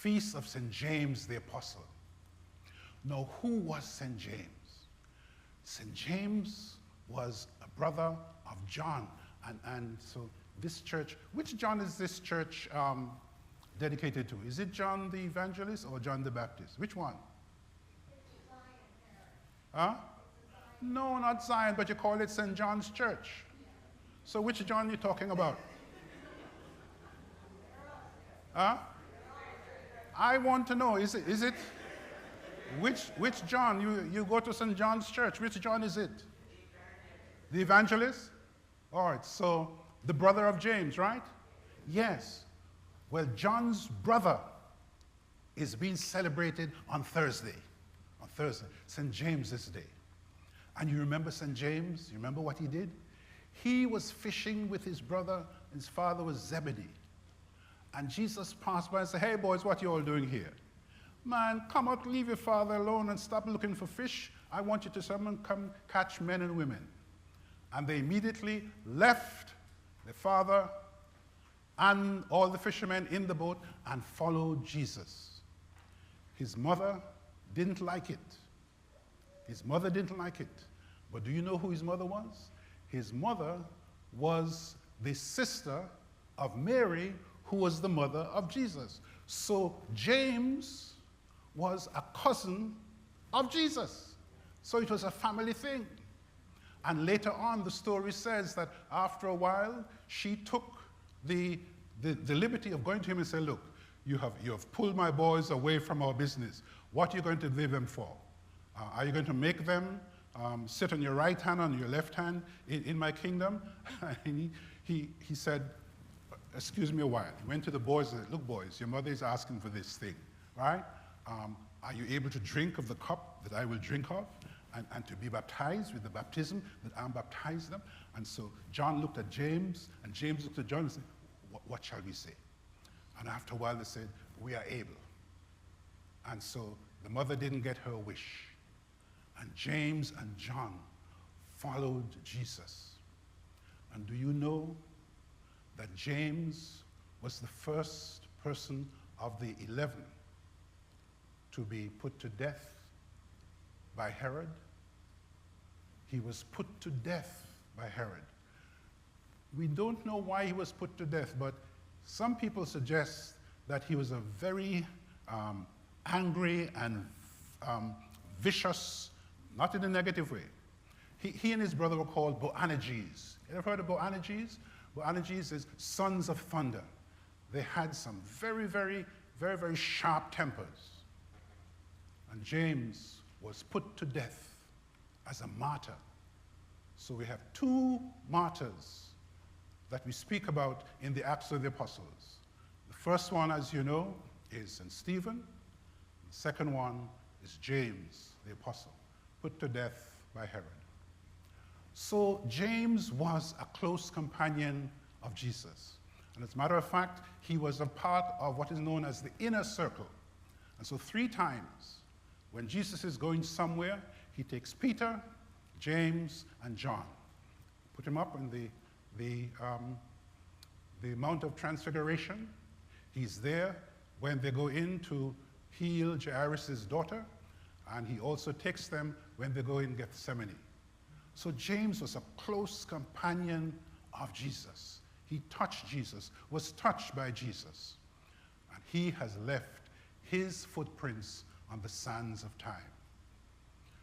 feast of St. James the Apostle. Now, who was St. James? St. James was a brother of John. And so this church, which John is this church dedicated to? Is it John the Evangelist or John the Baptist? Which one? Huh? No, not Zion, but you call it St. John's Church. So which John are you talking about? Huh? I want to know, is it which John? You go to St. John's Church. Which John is it? The Evangelist? All right, so the brother of James, right? Yes. Well, John's brother is being celebrated on Thursday. On Thursday, St. James's Day. And you remember St. James? You remember what he did? He was fishing with his brother. His father was Zebedee. And Jesus passed by and said, "Hey, boys, what you all doing here? Man, come out, leave your father alone and stop looking for fish. I want you to come catch men and women." And they immediately left their father and all the fishermen in the boat and followed Jesus. His mother didn't like it. His mother didn't like it. But do you know who his mother was? His mother was the sister of Mary, who was the mother of Jesus. So James was a cousin of Jesus. So it was a family thing. And later on, the story says that after a while, she took the liberty of going to him and saying, "Look, you have pulled my boys away from our business. What are you going to leave them for? Are you going to make them sit on your right hand, on your left hand in my kingdom?" And he said, "Excuse me a while." He went to the boys and said, "Look, boys, your mother is asking for this thing, right? Are you able to drink of the cup that I will drink of? And to be baptized with the baptism that I'm baptized them?" And so John looked at James, and James looked at John and said, "What shall we say?" And after a while they said, "We are able." And so the mother didn't get her wish. And James and John followed Jesus. And do you know that James was the first person of the 11 to be put to death by Herod? He was put to death by Herod. We don't know why he was put to death, but some people suggest that he was a very angry and vicious, not in a negative way. He and his brother were called Boanerges. You ever heard of Boanerges? Boanerges is sons of thunder. They had some very, very, very, very sharp tempers. And James was put to death as a martyr. So we have two martyrs that we speak about in the Acts of the Apostles. The first one, as you know, is St. Stephen. The second one is James, the apostle, put to death by Herod. So James was a close companion of Jesus. And as a matter of fact, he was a part of what is known as the inner circle. And so 3 times, when Jesus is going somewhere, he takes Peter, James, and John. Put him up on the Mount of Transfiguration. He's there when they go in to heal Jairus' daughter, and he also takes them when they go in Gethsemane. So James was a close companion of Jesus. He touched Jesus, was touched by Jesus, and he has left his footprints on the sands of time.